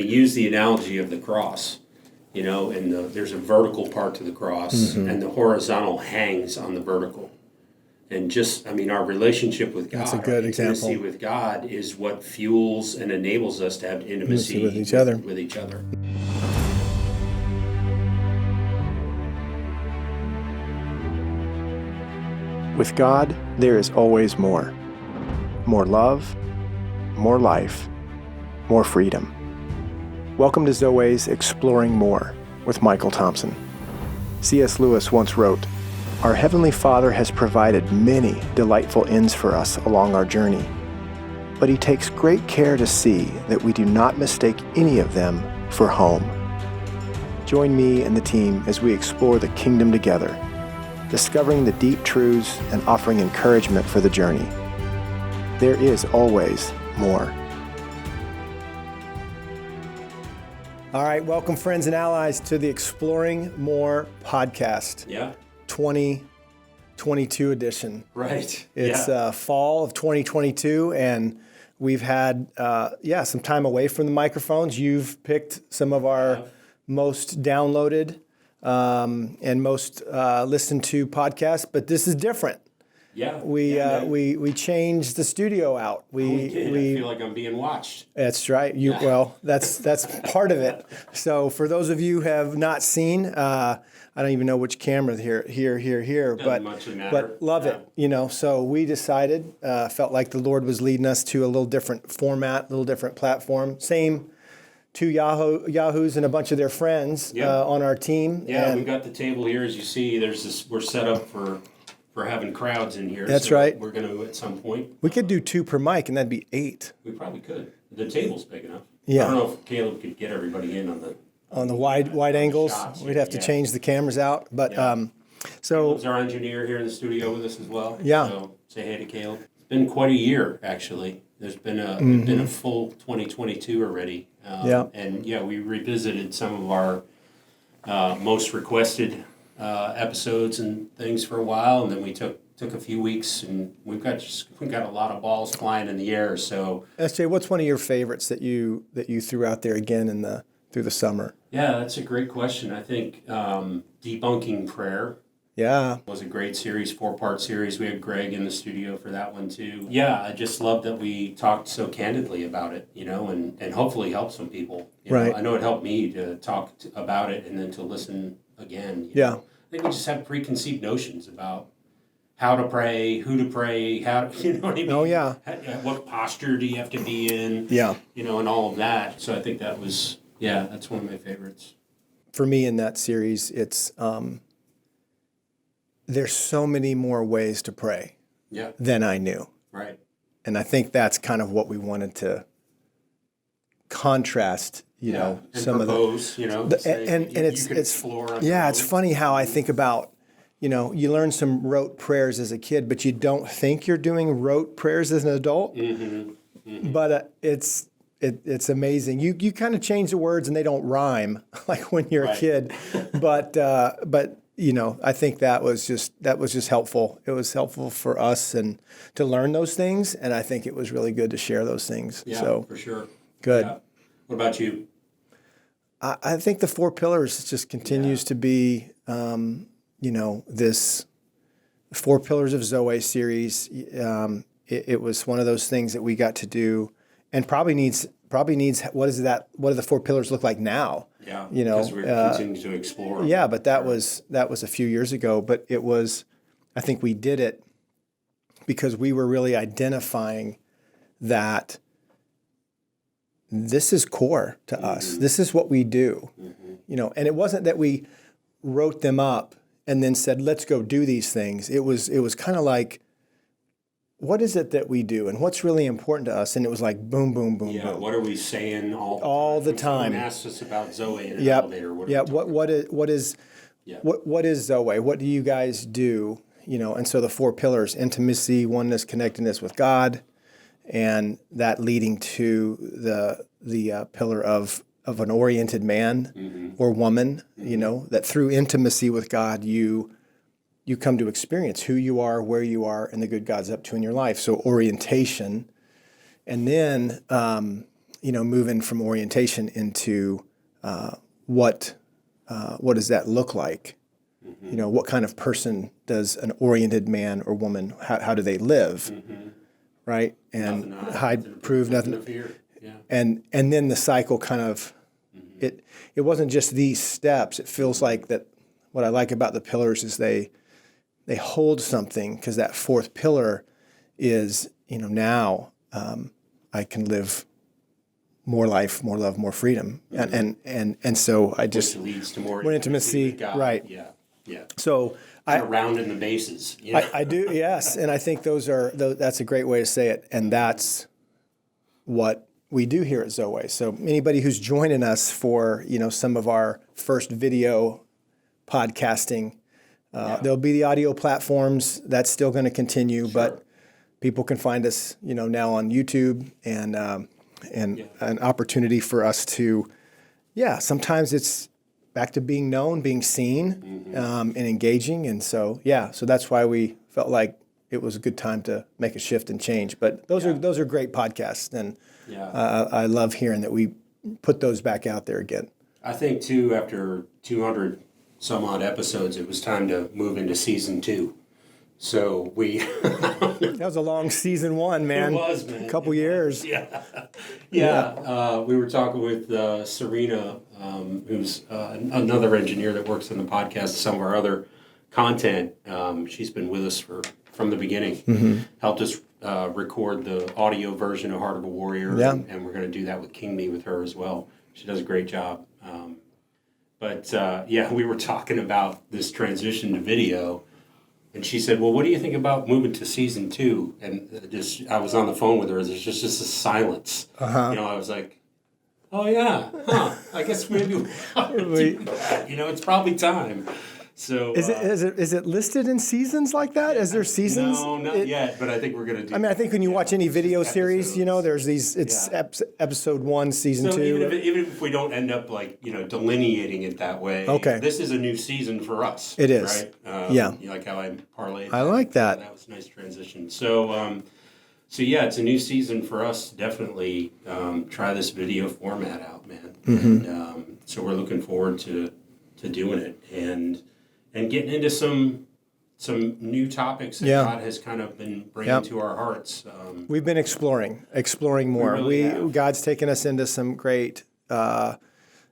use the analogy of the cross, and there's a vertical part to the cross, and the horizontal hangs on the vertical. And our relationship with God, that's a good example. Intimacy with God is what fuels and enables us to have intimacy with each other. With God, there is always more. More love, more life, more freedom. Welcome to Zoweh's Exploring More with Michael Thompson. C.S. Lewis once wrote, "Our Heavenly Father has provided many delightful ends for us along our journey, but He takes great care to see that we do not mistake any of them for home." Join me and the team as we explore the kingdom together, discovering the deep truths and offering encouragement for the journey. There is always more. All right, welcome friends and allies to the Exploring More podcast. Yeah. 2022 edition. Right. It's fall of 2022, and we've had some time away from the microphones. You've picked some of our most downloaded and most listened to podcasts, but this is different. Yeah. We changed the studio out. We feel like I'm being watched. That's right. That's part of it. So for those of you who have not seen, I don't even know which camera here, but love it. So we decided, felt like the Lord was leading us to a little different format, a little different platform. Same two Yahoos and a bunch of their friends on our team. Yeah, we've got the table here, as you see. We're set up for having crowds in here. That's right. We're going to, at some point. We could do 2 per mic, and that'd be 8. We probably could. The table's big enough. Yeah. I don't know if Caleb could get everybody in on the wide angles. Shots. We'd have to change the cameras out. But Caleb's our engineer here in the studio with us as well. Yeah. So say hey to Caleb. It's been quite a year, actually. There's been a full 2022 already. And we revisited some of our most requested episodes and things for a while, and then we took a few weeks, and we've got a lot of balls flying in the air. So SJ, what's one of your favorites that you threw out there again through the summer? Yeah, that's a great question. I think debunking prayer. Yeah, was a great series, 4-part series. We had Greg in the studio for that one too. Yeah, I just love that we talked so candidly about it, and hopefully help some people. Right. I know it helped me to talk about it and then to listen again. Yeah. I think we just have preconceived notions about how to pray, who to pray, how you know what I mean? Oh yeah. What posture do you have to be in? Yeah. And all of that. So I think that's one of my favorites. For me in that series, it's there's so many more ways to pray than I knew. Right. And I think that's kind of what we wanted to contrast, some propose, of the it's funny how I think about, you learn some rote prayers as a kid, but you don't think you're doing rote prayers as an adult. Mm-hmm. Mm-hmm. But it's amazing. You kind of change the words and they don't rhyme like when you're a kid. But I think that was just helpful. It was helpful for us and to learn those things, and I think it was really good to share those things. Yeah, so, for sure. Good. Yeah. What about you? I think the 4 pillars just continues to be, this 4 Pillars of Zoweh series. It was one of those things that we got to do, and probably needs. What is that? What do the 4 pillars look like now? Yeah, because we're continuing to explore. Yeah, but that was a few years ago. But it was, I think we did it because we were really identifying that this is core to us. This is what we do, and it wasn't that we wrote them up and then said, let's go do these things. It was kind of like, what is it that we do and what's really important to us? And it was like, boom, boom, boom, boom. What are we saying all the time? Someone asks us about Zoweh in an elevator. What is Zoweh? What do you guys do? And so the 4 pillars: intimacy, oneness, connectedness with God, and that leading to the pillar of an oriented man or woman, that through intimacy with God, you come to experience who you are, where you are, and the good God's up to in your life. So orientation. And then moving from orientation into what does that look like? What kind of person does an oriented man or woman, how do they live, right? And hide, prove nothing. Yeah. And then the cycle kind of, it wasn't just these steps. It feels like that what I like about the pillars is they hold something, because that fourth pillar is, now I can live more life, more love, more freedom. And so I just... Which leads to more intimacy, with God. right. Yeah. So Around in the bases. I do, yes. And I think that's a great way to say it. And that's what we do here at Zoweh. So anybody who's joining us for, some of our first video podcasting, there'll be the audio platforms. That's still going to continue, but people can find us, now on YouTube, and an opportunity for us to, sometimes it's back to being known, being seen, and engaging. And so, so that's why we felt like it was a good time to make a shift and change. But those are great podcasts, and I love hearing that we put those back out there again. I think too, after 200 some odd episodes, it was time to move into season 2. So we that was a long season 1, man. It was, man. A couple years. Yeah. We were talking with Serena, who's another engineer that works on the podcast, some of our other content. She's been with us from the beginning. Helped us record the audio version of Heart of a Warrior, and we're going to do that with King Me with her as well. She does a great job. But we were talking about this transition to video. And she said, well, what do you think about moving to season 2? And I was on the phone with her. There's just a silence. I was like, oh, yeah. I guess maybe we ought to do that. It's probably time. So is it listed in seasons like that? Is there seasons? No, not yet, but I think we're going to do I think when you watch any video series, there's these, it's episode 1, season 2. Even if we don't end up delineating it that way, this is a new season for us. It is. Right? You like how I parlayed? I like that. That was a nice transition. So, it's a new season for us. Definitely try this video format out, man. And so we're looking forward to doing it and getting into some new topics that God has kind of been bringing to our hearts. We've been exploring more. God's taken us into some great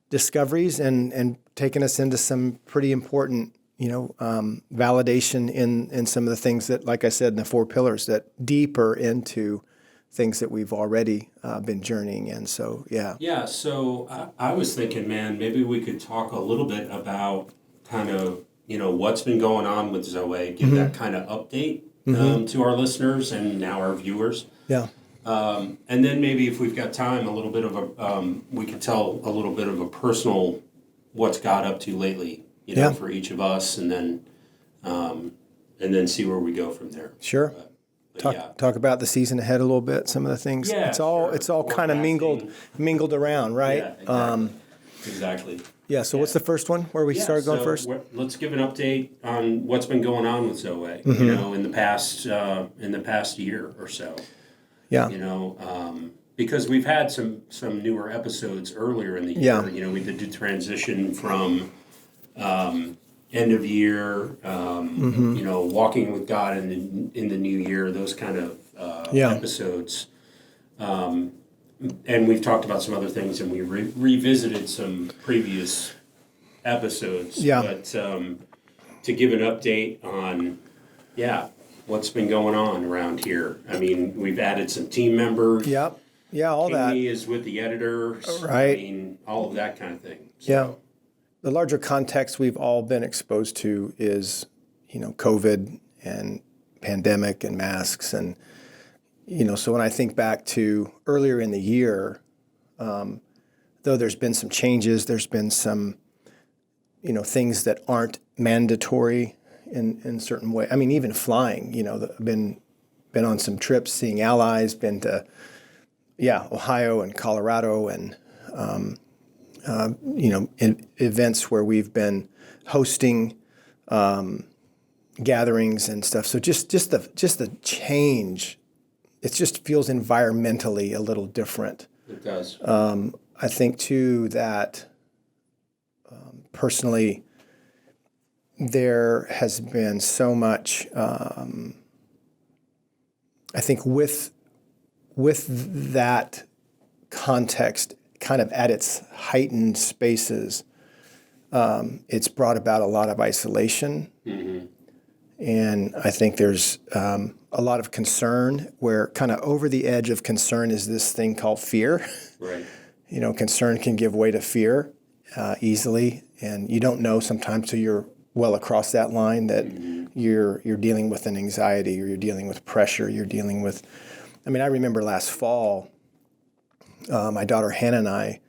discoveries and taken us into some pretty important, validation in some of the things that, like I said, in the 4 pillars, that deeper into things that we've already been journeying in. So, Yeah, so I was thinking, man, maybe we could talk a little bit about kind of, what's been going on with Zoweh, give that kind of update to our listeners and now our viewers. Yeah. And then maybe if we've got time, a little bit of we could tell a little bit of a personal what's God up to lately, for each of us, and then see where we go from there. Sure. Talk about the season ahead a little bit. Some of the things. Yeah, it's all kind of mingled around, right? Yeah, exactly. Yeah. So what's the first one? Where we start going first? Let's give an update on what's been going on with Zoweh. In the past year or so. Yeah. Because we've had some newer episodes earlier in the year. Yeah. We did the transition from end of year, walking with God in the new year, those kind of episodes. And we've talked about some other things, and we revisited some previous episodes. Yeah. But to give an update on, what's been going on around here. I mean, we've added some team members. Yep. Yeah, all that. King Me is with the editors. Right. I mean, all of that kind of thing. So. Yeah. The larger context we've all been exposed to is, COVID and pandemic and masks. And, so when I think back to earlier in the year, though there's been some changes, there's been some, things that aren't mandatory in certain way. I mean, even flying, been on some trips, seeing allies, been to, Ohio and Colorado and, in events where we've been hosting gatherings and stuff. So just the change, it just feels environmentally a little different It does. I think too that personally, there has been so much. I think with that context, kind of at its heightened spaces, it's brought about a lot of isolation. Mm-hmm. And I think there's a lot of concern where kind of over the edge of concern is this thing called fear. Right. Concern can give way to fear easily. And you don't know sometimes till you're well across that line that you're dealing with an anxiety, or you're dealing with pressure, you're dealing with... I remember last fall, my daughter Hannah and I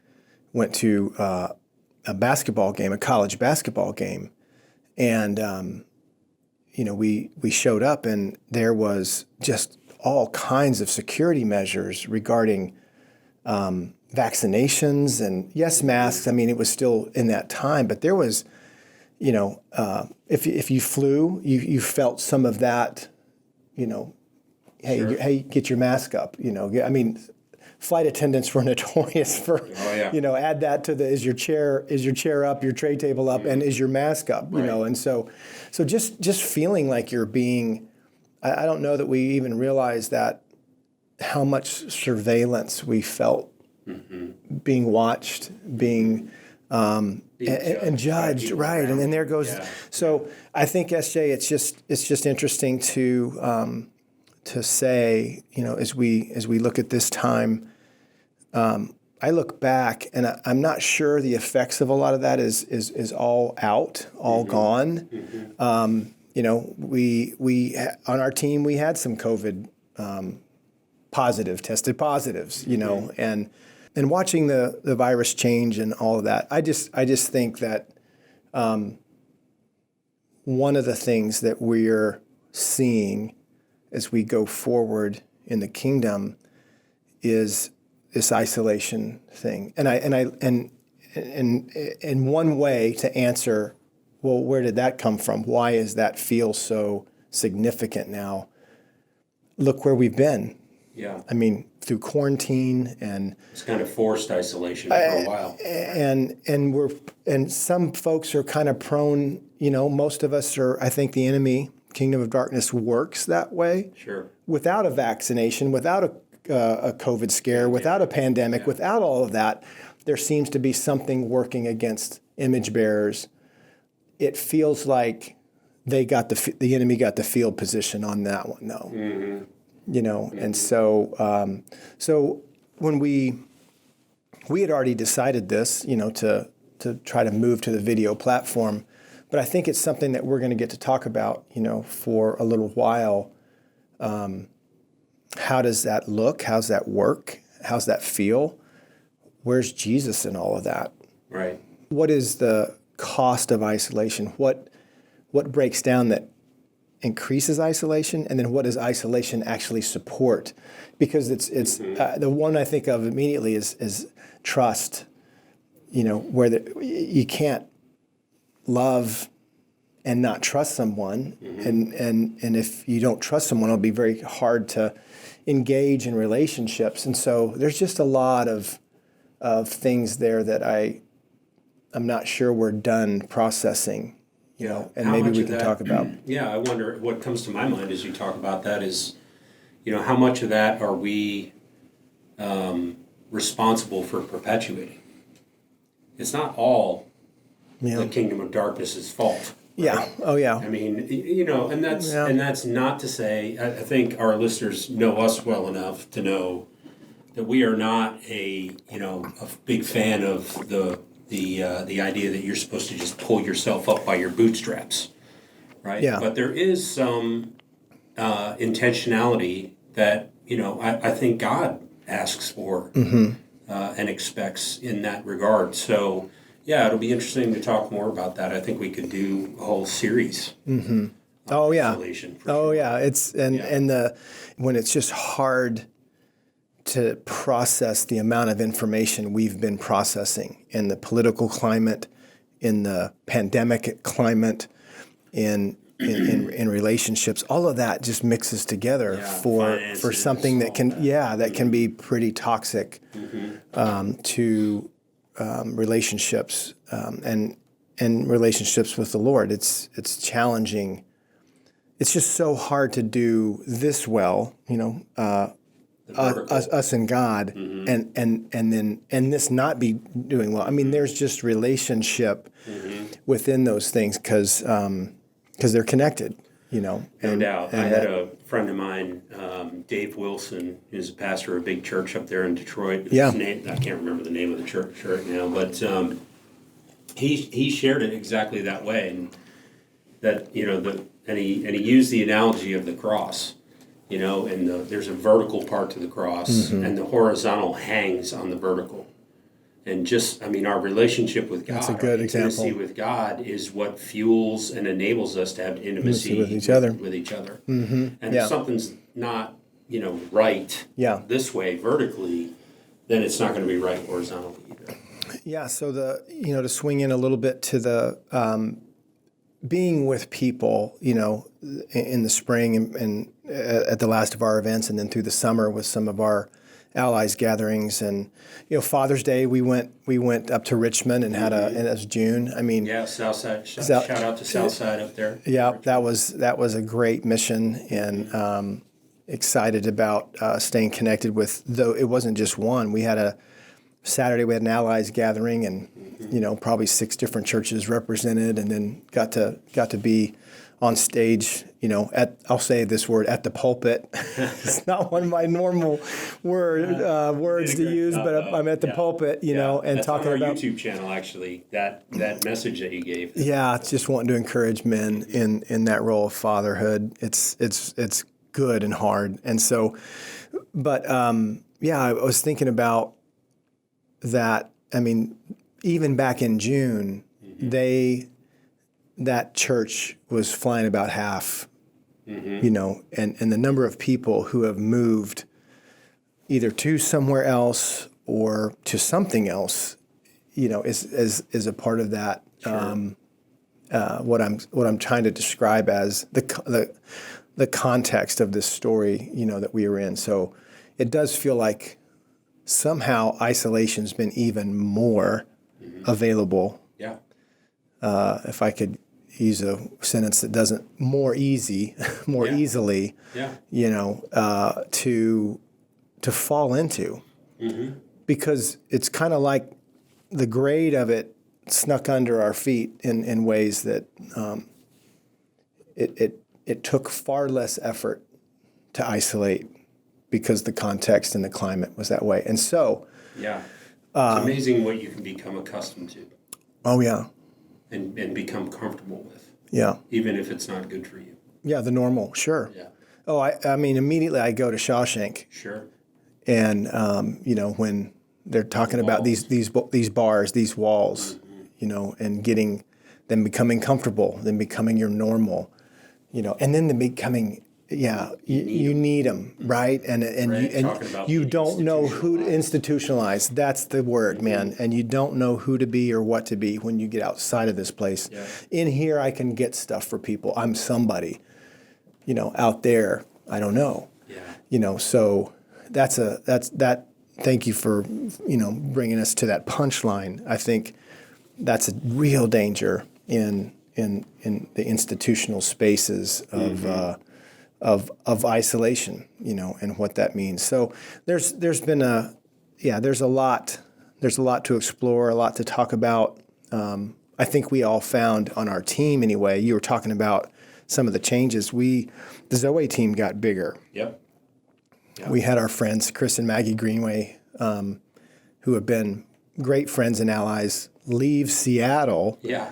went to a basketball game, a college basketball game, and we showed up, and there was just all kinds of security measures regarding vaccinations and, yes, masks. It was still in that time, but there was, if you flew, you felt some of that, hey, Sure. hey, get your mask up. Flight attendants were notorious for, add that to the is your chair up, your tray table up, and is your mask up, Right. and so just feeling like you're being, I don't know that we even realized that how much surveillance we felt, being watched, being and judged, right? And then there goes. Yeah. So I think, SJ, it's just interesting to say, as we look at this time, I look back and I'm not sure the effects of a lot of that is all out, all gone. We on our team we had some COVID tested positives, and watching the virus change and all of that. I just think that one of the things that we're seeing as we go forward in the kingdom is this isolation thing. And one way to answer, well, where did that come from? Why does that feel so significant now? Look where we've been. Yeah. Through quarantine and it's kind of forced isolation for a while. And some folks are kind of prone, most of us are, I think the enemy, kingdom of darkness, works that way. Sure. Without a vaccination, without a COVID scare, without a pandemic, without all of that, there seems to be something working against image bearers. It feels like the enemy got the field position on that one, though. Mm-hmm. And so when we had already decided this, to try to move to the video platform, but I think it's something that we're going to get to talk about, for a little while. How does that look? How's that work? How's that feel? Where's Jesus in all of that? Right. What is the cost of isolation? What breaks down that increases isolation, and then what does isolation actually support? Because it's the one I think of immediately is trust. Where you can't love and not trust someone, and if you don't trust someone, it'll be very hard to engage in relationships. And so there's just a lot of things there that I'm not sure we're done processing. And how maybe we can talk about. Yeah, I wonder what comes to my mind as you talk about that is, how much of that are we responsible for perpetuating? It's not all the kingdom of darkness's fault. Right? Yeah. Oh, yeah. And that's not to say. I think our listeners know us well enough to know that we are not a big fan of the idea that you're supposed to just pull yourself up by your bootstraps, right? Yeah. But there is some intentionality that I think God asks for and expects in that regard. So yeah, it'll be interesting to talk more about that. I think we could do a whole series. Mm-hmm. Oh yeah. Sure. Yeah. It's when it's just hard to process the amount of information we've been processing in the political climate, in the pandemic climate, in in relationships, all of that just mixes together for something that can be pretty toxic to relationships and relationships with the Lord. It's challenging. It's just so hard to do this well, us and God, and this not be doing well. I mean, there's just relationship within those things because they're connected, No doubt. I had a friend of mine, Dave Wilson, who's a pastor of a big church up there in Detroit. Yeah. I can't remember the name of the church right now, but he shared it exactly that way, and that and he used the analogy of the cross. And there's a vertical part to the cross, and the horizontal hangs on the vertical. And our relationship with God, that's a good example. Intimacy with God is what fuels and enables us to have intimacy with each other. And if something's not, right this way vertically, then it's not going to be right horizontally either. Yeah. So to swing in a little bit to the being with people, in the spring and at the last of our events, and then through the summer with some of our allies gatherings, and Father's Day we went up to Richmond and had and it was June. I mean, Southside. Shout out to Southside up there. Yeah, that was a great mission, and excited about staying connected with. Though it wasn't just one, we had a Saturday we had an allies gathering, and probably 6 different churches represented, and then got to be on stage, I'll say this word, at the pulpit. It's not one of my normal words to use, but I'm at the pulpit, and that's talking on our about YouTube channel, actually, that message that you gave. Yeah, it's just wanting to encourage men in that role of fatherhood. It's good and hard, and so, but I was thinking about that. I mean, even back in June, that church was flying about half, and the number of people who have moved either to somewhere else or to something else, is a part of that. Sure. What I'm trying to describe as the context of this story, that we were in. So it does feel like somehow isolation's been even more available. Yeah. If I could use a sentence that doesn't easily, to fall into, because it's kind of like the grade of it snuck under our feet in ways that it took far less effort to isolate because the context and the climate was that way. And so, it's amazing what you can become accustomed to. Oh yeah. And become comfortable with. Yeah. Even if it's not good for you. Yeah, the normal, sure. Yeah. Oh, I mean, immediately I go to Shawshank. Sure. And when they're talking about these bars, these walls, and getting them becoming comfortable, then becoming your normal, and then them becoming. Yeah, you need them, right? And you don't know who to institutionalize. That's the word, man. And you don't know who to be or what to be when you get outside of this place. Yeah. In here, I can get stuff for people. I'm somebody. Out there, I don't know. Yeah. So that's. Thank you for bringing us to that punchline. I think that's a real danger in the institutional spaces of isolation, and what that means. So there's been there's a lot to explore, a lot to talk about. I think we all found on our team anyway. You were talking about some of the changes. The Zoweh team got bigger. Yep. We had our friends Chris and Maggie Greenway, who have been great friends and allies, leave Seattle. Yeah.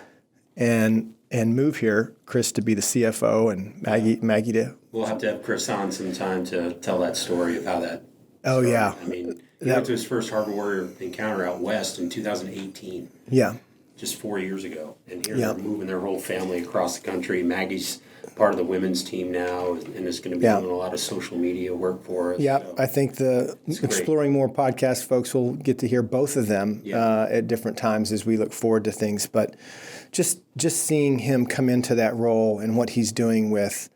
And move here. Chris to be the CFO and Maggie to. We'll have to have Chris on sometime to tell that story of how that. Oh started. Yeah. I mean, he went to his first Harbor Warrior encounter out west in 2018. Yeah. just 4 years ago. And here Yep. they're moving their whole family across the country. Maggie's part of the women's team now and is going to be Yeah. doing a lot of social media work for us. Yeah, So, I think the great. Exploring More podcast folks will get to hear both of them Yeah. at different times as we look forward to things. But just seeing him come into that role and what he's doing with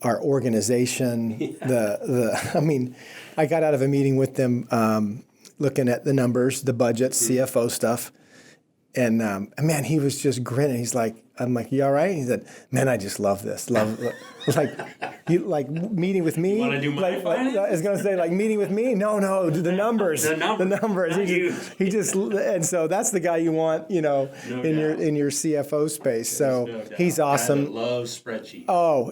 our organization, I mean, I got out of a meeting with them looking at the numbers, the budget, CFO stuff. And man, he was just grinning. He's like, I'm like, you all right? He said, man, I just love this. Like meeting with me. You wanna do my finance? I was gonna say like meeting with me. No, the numbers. The numbers. He just and so that's the guy you want, in doubt. your CFO space. So No doubt. he's Guy awesome. that loves spreadsheets. Oh,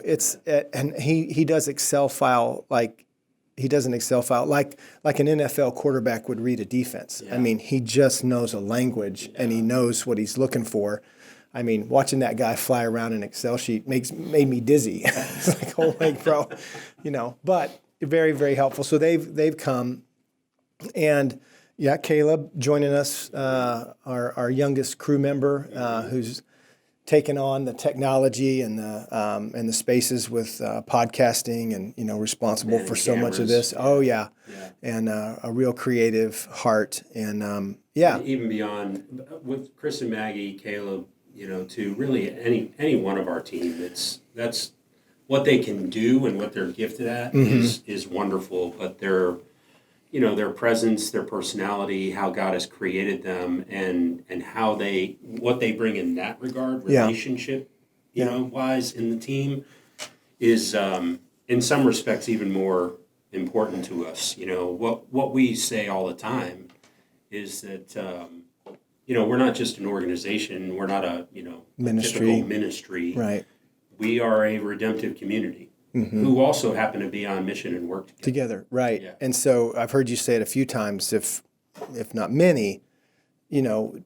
and he does Excel file like. He does an Excel file like an NFL quarterback would read a defense. Yeah. I mean, he just knows a language and he knows what he's looking for. I mean, watching that guy fly around an Excel sheet made me dizzy. It's like, oh my bro, But very, very helpful. So they've come, and yeah, Caleb joining us, our youngest crew member, who's taken on the technology and the spaces with podcasting and responsible for so much of this. Oh yeah. And a real creative heart and Even beyond with Chris and Maggie, Caleb, to really any one of our team, that's what they can do and what they're gifted at is wonderful. But their presence, their personality, how God has created them, and how what they bring in that regard, relationship, wise in the team, is in some respects even more important to us. What we say all the time is that we're not just an organization, we're not a Ministry. typical ministry. right. We are a redemptive community who also happen to be on mission and work together. Right. Yeah. And so I've heard you say it a few times, if not many,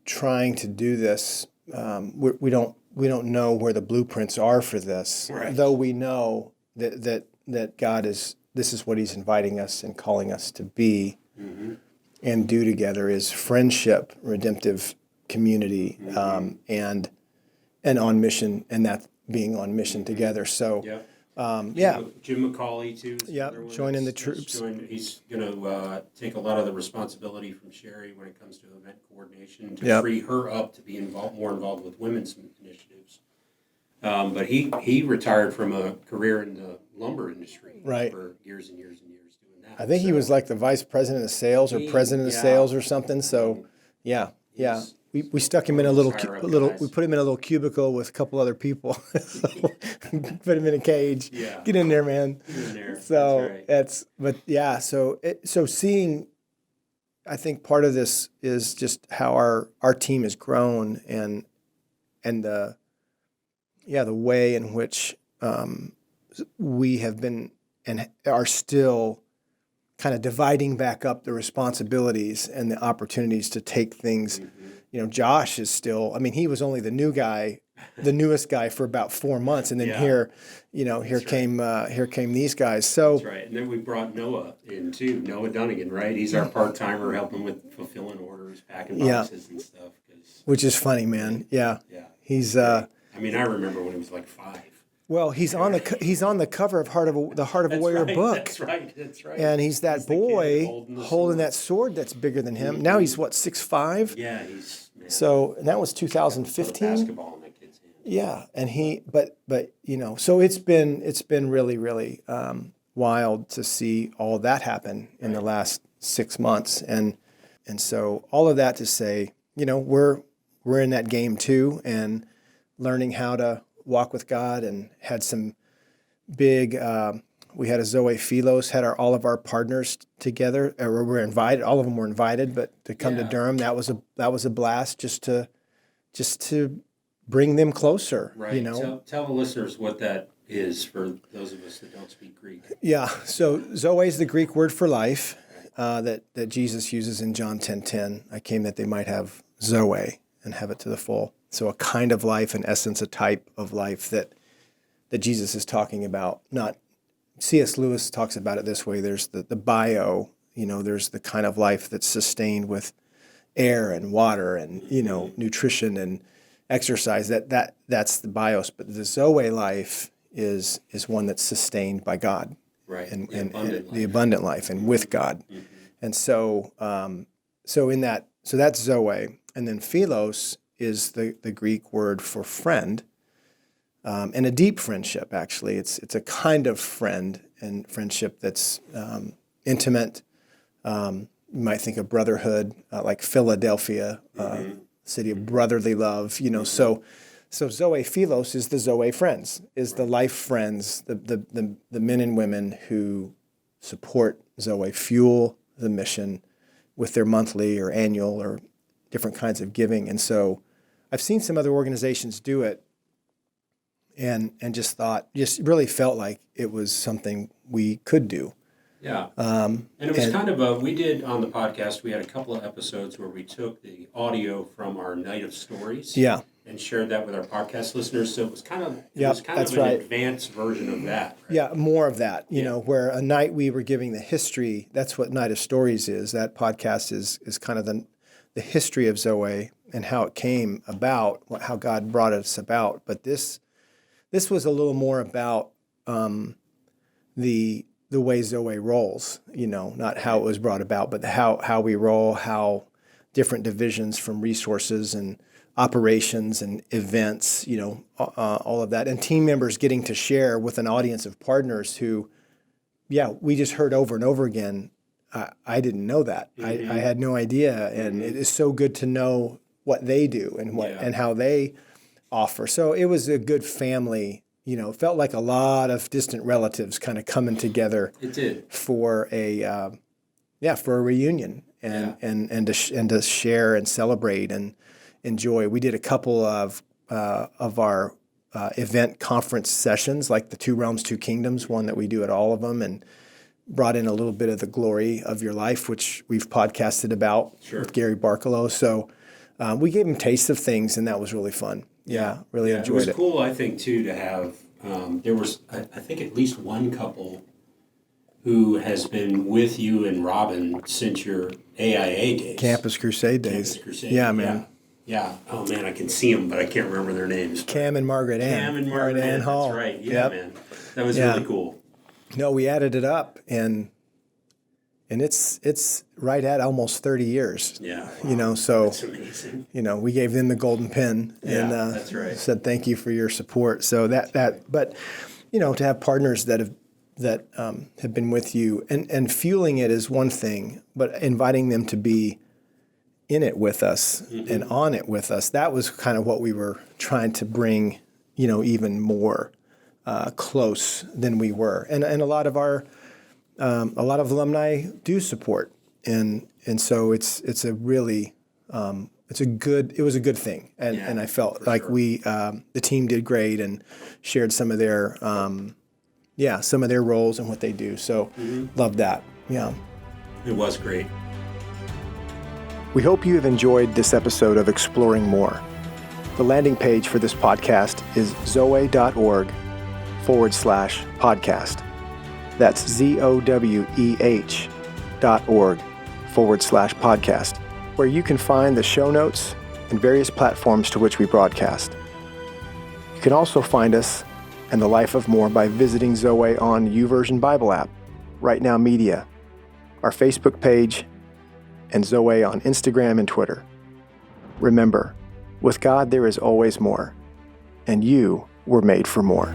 trying to do this. We don't know where the blueprints are for this, Right. though we know that God this is what He's inviting us and calling us to be and do together is friendship, redemptive community, and on mission, and that being on mission together. So. Yeah. Jim McCauley too. Yep, joining the troops. He's going to take a lot of the responsibility from Sherry when it comes to event coordination to free her up to be more involved with women's initiatives. But he retired from a career in the lumber industry for years and years and years doing that. I think he was like the vice president of sales or president of sales or something. So, yeah. We stuck him in a little. We put him in a little cubicle with a couple other people. So, put him in a cage. Yeah. Get in there, man. Get in there. So That's right. So seeing, I think part of this is just how our team has grown and the way in which we have been and are still kind of dividing back up the responsibilities and the opportunities to take things. Josh is still, he was only the newest guy for about 4 months. And then here came these guys. So that's right. And then we brought Noah in too, Noah Dunnigan, right? He's our part-timer helping with fulfilling orders, packing boxes and stuff. Which is funny, man. Yeah. He's, I remember when he was like 5. Well, he's on the cover of the Heart of a Warrior book. That's right. And he's that boy holding that sword that's bigger than him. Now he's what, 6'5"? Yeah, he's. Man. So and that was 2015. Basketball in that kid's hand. Yeah, and so it's been really, really wild to see all that happen in the last 6 months, and so all of that to say, we're in that game too, and learning how to walk with God, and had some big. We had a Zoweh Philos, had all of our partners together. Or were invited. All of them were invited, but to come to Durham, that was a blast. Just to bring them closer. Right. Tell the listeners what that is for those of us that don't speak Greek. Yeah. So Zoe is the Greek word for life that Jesus uses in John 10:10. I came that they might have Zoe and have it to the full. So a kind of life, in essence, a type of life that Jesus is talking about. Not C.S. Lewis talks about it this way. There's the bio, there's the kind of life that's sustained with air and water and, nutrition and exercise. That's the bios. But the Zoweh life is one that's sustained by God. Right. And the abundant life and with God. Mm-hmm. And so that's Zoweh. And then philos is the Greek word for friend, and a deep friendship, actually. It's a kind of friend and friendship that's intimate. You might think of brotherhood, like Philadelphia, city of brotherly love. So Zoweh philos is the Zoweh friends, is the life friends, the men and women who support Zoweh, fuel the mission with their monthly or annual or different kinds of giving. And so I've seen some other organizations do it and just really felt like it was something we could do. Yeah. And it was kind of we did on the podcast, we had a couple of episodes where we took the audio from our Night of Stories. Yeah. And shared that with our podcast listeners. So it was kind of an advanced version of that. Right? Yeah, more of that, where a night we were giving the history. That's what Night of Stories is. That podcast is kind of the history of Zoweh and how it came about, how God brought us about. But this was a little more about the way Zoweh rolls, not how it was brought about, but how we roll, how different divisions from resources and operations and events, all of that. And team members getting to share with an audience of partners who, we just heard over and over again, I didn't know that. Mm-hmm. I had no idea. And it is so good to know what they do and and how they offer. So it was a good family, it felt like a lot of distant relatives kind of coming together. It did. For a reunion and to share and celebrate and enjoy. We did a couple of our event conference sessions, like the Two Realms, Two Kingdoms, one that we do at all of them, and brought in a little bit of the glory of your life, which we've podcasted about with Gary Barkalow. So we gave him tastes of things, and that was really fun. Really enjoyed it. It was cool, I think, too, to have, there was, I think, at least one couple who has been with you and Robin since your AIA days. Campus Crusade days. Yeah, man. Yeah. Oh, man, I can see them, but I can't remember their names. Cam and Margaret Ann. Cam and Margaret Ann Hall. That's right. Yeah, man. That was really cool. No, we added it up, and it's right at almost 30 years. Yeah. So that's amazing. We gave them the golden pin and that's right. Said thank you for your support. So but to have partners that have been with you and fueling it is one thing, but inviting them to be in it with us and on it with us, that was kind of what we were trying to bring, even more close than we were. And a lot of our alumni do support, and so it was a good thing, and I felt like the team did great and shared some of their roles and what they do. So loved that. Yeah, it was great. We hope you have enjoyed this episode of Exploring More. The landing page for this podcast is zoweh.org/podcast. That's ZOWEH.org/podcast, where you can find the show notes and various platforms to which we broadcast. You can also find us and the Life of More by visiting Zoweh on YouVersion Bible app, Right Now Media, our Facebook page, and Zoweh on Instagram and Twitter. Remember, with God there is always more, and you were made for more.